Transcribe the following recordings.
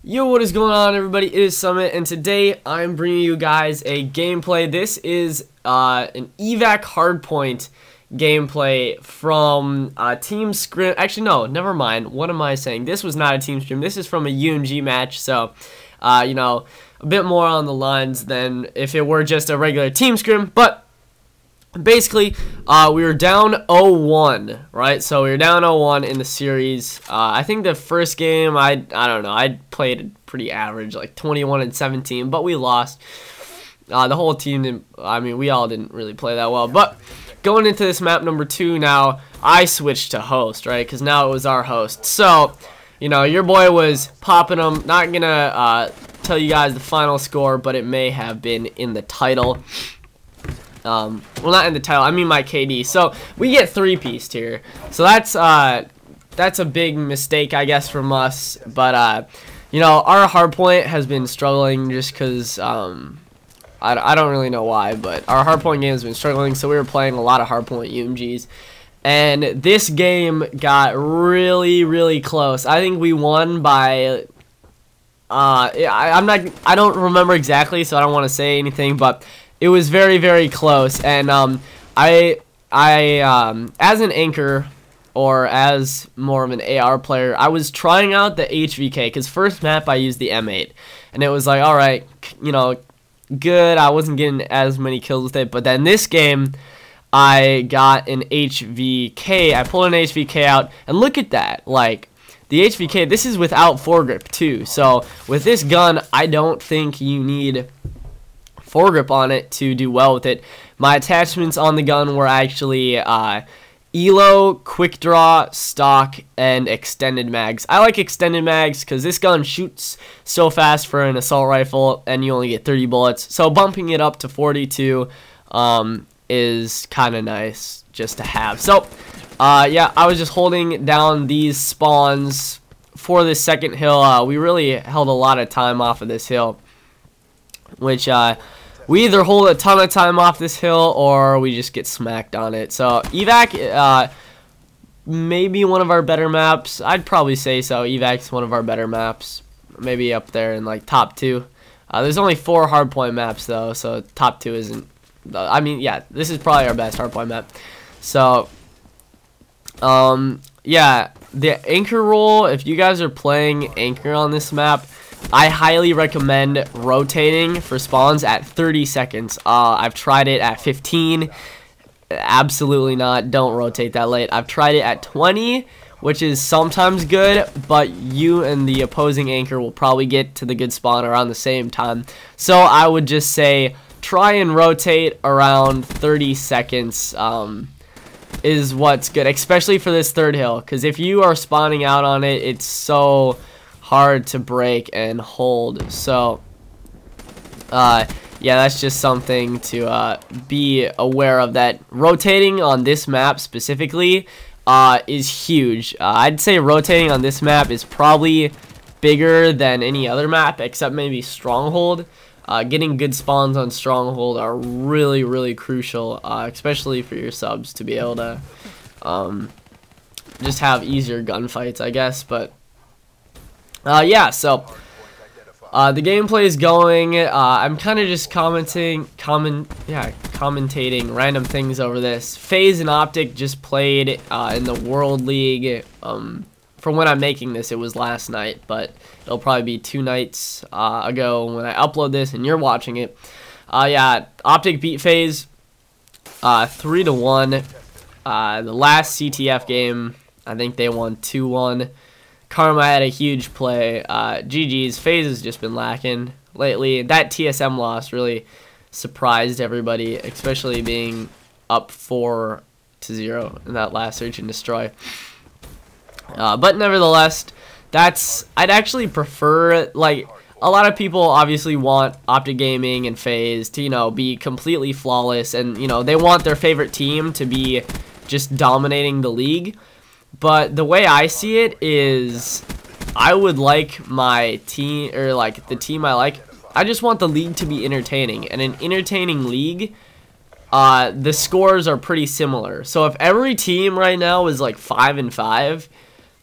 Yo, what is going on, everybody? It is Summit, and today I'm bringing you guys a gameplay. This is an evac hardpoint gameplay from Team Scrim. Actually, no, never mind. What am I saying? This was not a Team Scrim. This is from a UMG match, so, you know, a bit more on the lines than if it were just a regular Team Scrim, but basically, we were down 0-1, right? So we were down 0-1 in the series. I think the first game, I don't know, I played pretty average, like 21-17, but we lost. The whole team didn't, I mean, we all didn't really play that well. But going into this map number 2 now, I switched to host, right? Because now it was our host. So, you know, your boy was popping them. Not gonna tell you guys the final score, but it may have been in the title. Well, not in the title, I mean my KD. So we get 3-pieced here, so that's a big mistake, I guess, from us. But you know, our hardpoint has been struggling just because I don't really know why, but our hardpoint game has been struggling. So we were playing a lot of hardpoint UMGs, and this game got really close. I think we won by I don't remember exactly, so I don't want to say anything, but it was very close. And I as an anchor, or as more of an AR player, I was trying out the HVK, because first map I used the M8, and it was like, alright, you know, good. I wasn't getting as many kills with it, but then this game I got an HVK. I pulled an HVK out, and look at that, like, the HVK, this is without foregrip too. So with this gun, I don't think you need foregrip on it to do well with it. My attachments on the gun were actually ELO, quick draw, stock, and extended mags. I like extended mags because this gun shoots so fast for an assault rifle, and you only get 30 bullets. So bumping it up to 42 is kind of nice just to have. So yeah, I was just holding down these spawns for this second hill. We really held a lot of time off of this hill, which we either hold a ton of time off this hill or we just get smacked on it. So evac, maybe one of our better maps. I'd probably say so. Evac's one of our better maps, maybe up there in like top 2. There's only 4 hardpoint maps though, so top 2 isn't. I mean, yeah, this is probably our best hardpoint map. So yeah, the anchor role, if you guys are playing anchor on this map, I highly recommend rotating for spawns at 30 seconds. I've tried it at 15. Absolutely not. Don't rotate that late. I've tried it at 20, which is sometimes good, but you and the opposing anchor will probably get to the good spawn around the same time. So I would just say try and rotate around 30 seconds is what's good, especially for this third hill, because if you are spawning out on it, it's so hard to break and hold. So yeah, that's just something to be aware of, that rotating on this map specifically is huge. I'd say rotating on this map is probably bigger than any other map except maybe Stronghold. Getting good spawns on Stronghold are really crucial, especially for your subs to be able to just have easier gunfights, I guess. But yeah, so the gameplay is going. I'm kind of just commentating random things over this. FaZe and Optic just played in the World League. From when I'm making this, it was last night, but it'll probably be 2 nights ago when I upload this and you're watching it. Yeah, Optic beat FaZe 3-1. The last CTF game, I think they won 2-1. Karma had a huge play. GG's. FaZe has just been lacking lately. That TSM loss really surprised everybody, especially being up 4-0 in that last search and destroy. But nevertheless, I'd actually prefer, like, a lot of people obviously want Optic Gaming and FaZe to, you know, be completely flawless, and, you know, they want their favorite team to be just dominating the league. But the way I see it is, I would like my team, or like the team I like, I just want the league to be entertaining. And an entertaining league, the scores are pretty similar. So if every team right now is like 5-5,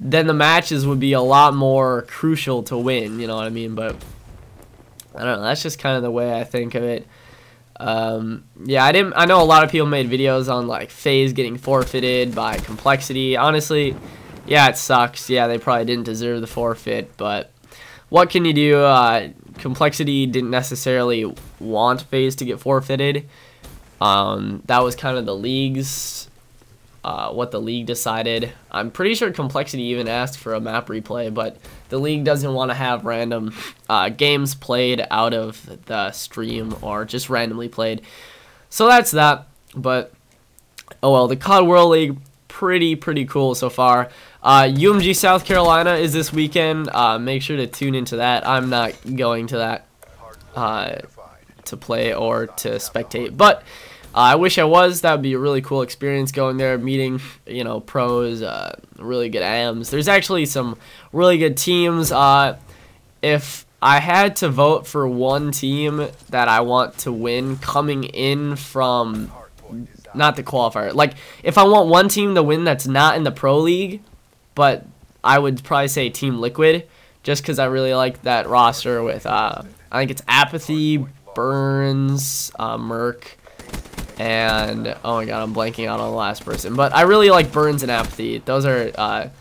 then the matches would be a lot more crucial to win, you know what I mean? But I don't know, that's just kind of the way I think of it. Yeah, I know a lot of people made videos on like FaZe getting forfeited by Complexity. Honestly, yeah, it sucks. Yeah, they probably didn't deserve the forfeit, but what can you do? Complexity didn't necessarily want FaZe to get forfeited. That was kind of the league's, what the league decided. I'm pretty sure Complexity even asked for a map replay, but the league doesn't want to have random games played out of the stream or just randomly played. So that's that. But oh well, the COD World League, pretty cool so far. UMG South Carolina is this weekend. Make sure to tune into that. I'm not going to that to play or to spectate, but I wish I was. That would be a really cool experience, going there, meeting, you know, pros, really good AMs. There's actually some really good teams. If I had to vote for one team that I want to win coming in from, not the qualifier, like if I want one team to win that's not in the Pro League, but I would probably say Team Liquid, just because I really like that roster with, I think it's Apathy, Burns, Merc, and oh my god, I'm blanking out on the last person, but I really like Burns and Apathy. Those are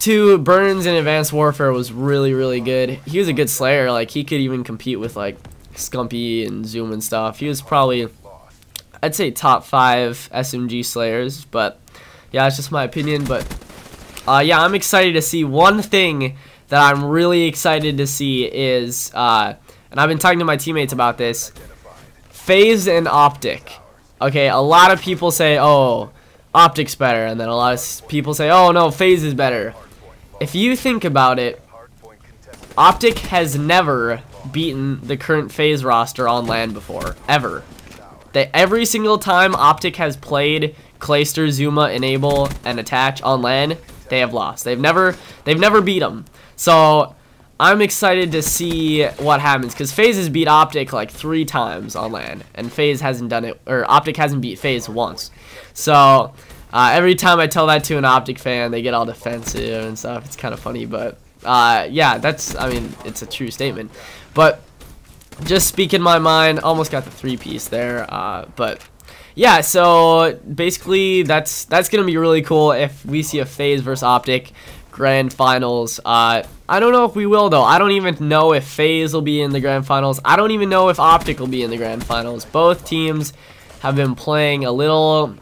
two. Burns in Advanced Warfare was really good. He was a good Slayer. Like, he could even compete with like Scumpy and Zoom and stuff. He was probably, I'd say, top 5 SMG Slayers, but yeah, it's just my opinion. But yeah, I'm excited to see. One thing that I'm really excited to see is, and I've been talking to my teammates about this, FaZe and Optic. Okay, a lot of people say, oh, Optic's better, and then a lot of people say, oh no, FaZe is better. If you think about it, Optic has never beaten the current FaZe roster on LAN before, ever. Every single time Optic has played Clayster, Zuma, Enable, and Attach on LAN, they have lost. They've never beat them. So I'm excited to see what happens, because FaZe has beat Optic like 3 times on LAN, and FaZe hasn't done it, or Optic hasn't beat FaZe once. So every time I tell that to an Optic fan, they get all defensive and stuff. It's kind of funny, but yeah, I mean, it's a true statement. But just speaking my mind, almost got the 3-piece there. But yeah, so basically that's gonna be really cool if we see a FaZe versus Optic grand finals. I don't know if we will, though. I don't even know if FaZe will be in the grand finals. I don't even know if Optic will be in the grand finals. Both teams have been playing a little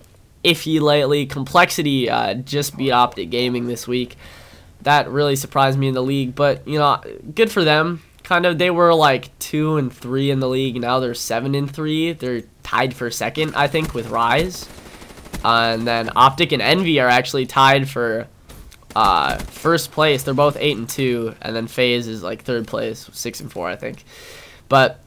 iffy lately. Complexity just beat Optic Gaming this week. That really surprised me in the league, but you know, good for them. Kind of, they were like 2 and 3 in the league. Now they're 7 and 3. They're tied for second, I think, with Rise. And then Optic and Envy are actually tied for first place. They're both 8 and 2, and then FaZe is like 3rd place, 6 and 4, I think. But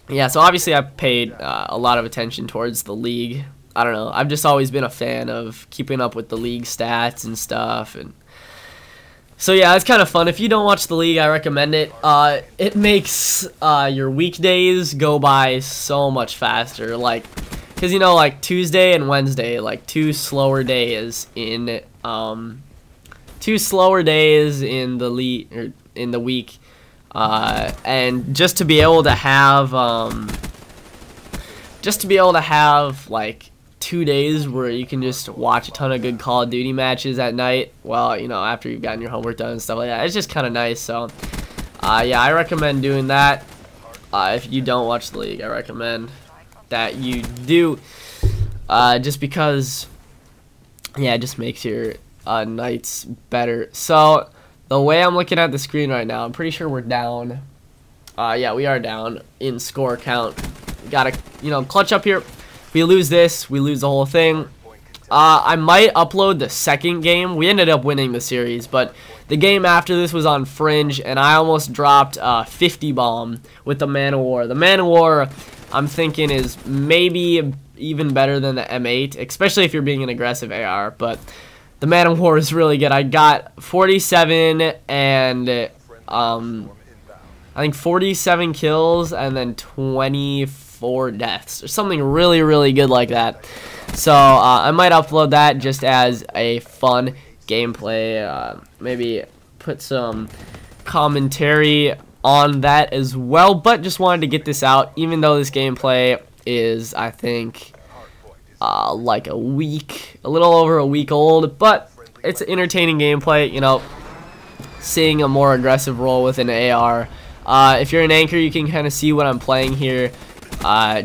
yeah, so obviously I paid a lot of attention towards the league. I don't know, I've just always been a fan of keeping up with the league stats and stuff, and so yeah, it's kind of fun. If you don't watch the league, I recommend it. It makes your weekdays go by so much faster, like, because you know, like Tuesday and Wednesday, like two slower days in the league, or in the week, and just to be able to have like 2 days where you can just watch a ton of good Call of Duty matches at night, well, you know, after you've gotten your homework done and stuff like that. It's just kind of nice. So yeah, I recommend doing that. If you don't watch the league, I recommend that you do, just because, yeah, it just makes your nights better. So the way I'm looking at the screen right now, I'm pretty sure we're down. Yeah, we are down in score count. Gotta, you know, clutch up here. If we lose this, we lose the whole thing. I might upload the second game. We ended up winning the series, but the game after this was on Fringe, and I almost dropped 50 bomb with the Man of War. The Man of War, I'm thinking, is maybe even better than the M8, especially if you're being an aggressive AR, but the Man of War is really good. I got 47 and I think 47 kills and then 24 deaths or something really good like that. So I might upload that just as a fun gameplay, maybe put some commentary on that as well, but just wanted to get this out, even though this gameplay is, I think, like a little over a week old, but it's entertaining gameplay, you know, seeing a more aggressive role with an AR. If you're an anchor, you can kind of see what I'm playing here.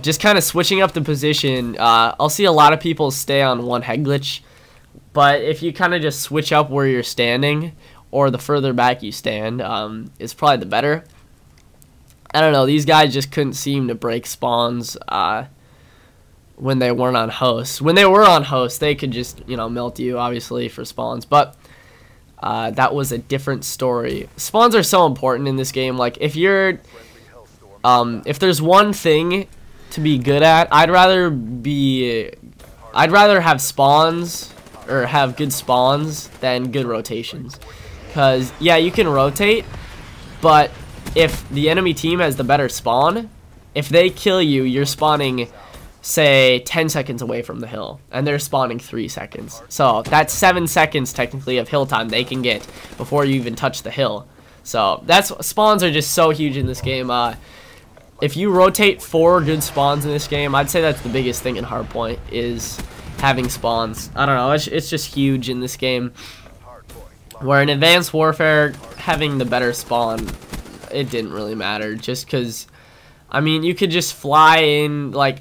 Just kind of switching up the position. I'll see a lot of people stay on one head glitch, but if you kind of just switch up where you're standing, or the further back you stand, is probably the better. I don't know, these guys just couldn't seem to break spawns when they weren't on host. When they were on host, they could just, you know, melt you, obviously, for spawns, but that was a different story. Spawns are so important in this game. Like, if you're, if there's one thing to be good at, I'd rather have spawns, or have good spawns, than good rotations. Because, yeah, you can rotate, but if the enemy team has the better spawn, if they kill you, you're spawning, say, 10 seconds away from the hill, and they're spawning 3 seconds. So that's 7 seconds, technically, of hill time they can get before you even touch the hill. So spawns are just so huge in this game. If you rotate 4 good spawns in this game, I'd say that's the biggest thing in Hardpoint, is having spawns. I don't know, it's just huge in this game. Where in Advanced Warfare, having the better spawn, it didn't really matter, just because, I mean, you could just fly in, like,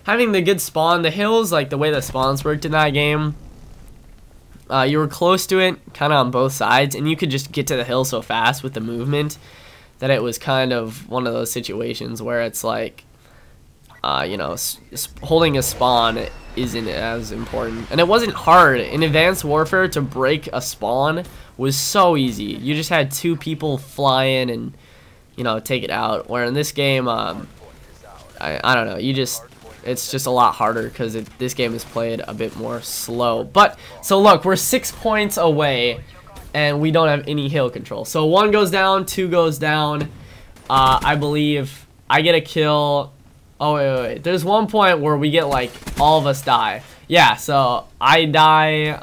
having the good spawn, the hills, like, the way the spawns worked in that game, you were close to it, kind of on both sides, and you could just get to the hill so fast with the movement, that it was kind of one of those situations where it's like, you know, holding a spawn isn't as important. And it wasn't hard. In Advanced Warfare, to break a spawn was so easy. You just had 2 people fly in and, you know, take it out. Where in this game, I don't know, it's just a lot harder, because this game is played a bit more slow. But, so look, we're 6 points away, and we don't have any hill control. So 1 goes down, 2 goes down. I believe I get a kill. Oh, wait. There's one point where we get, like, all of us die. Yeah, so I die,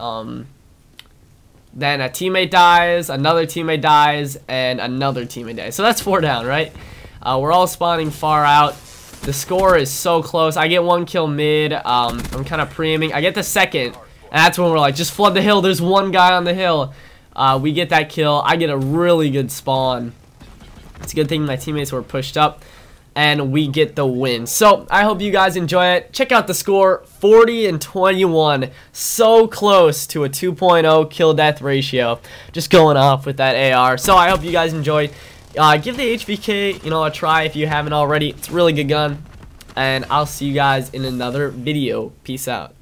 then a teammate dies, another teammate dies, and another teammate dies. So that's 4 down, right? We're all spawning far out. The score is so close. I get 1 kill mid. I'm kind of pre-aiming. I get the second, and that's when we're like, just flood the hill. There's 1 guy on the hill. We get that kill. I get a really good spawn. It's a good thing my teammates were pushed up, and we get the win. So I hope you guys enjoy it. Check out the score, 40-21. So close to a 2.0 kill death ratio. Just going off with that AR. So I hope you guys enjoyed. Give the HVK, you know, a try if you haven't already. It's a really good gun. And I'll see you guys in another video. Peace out.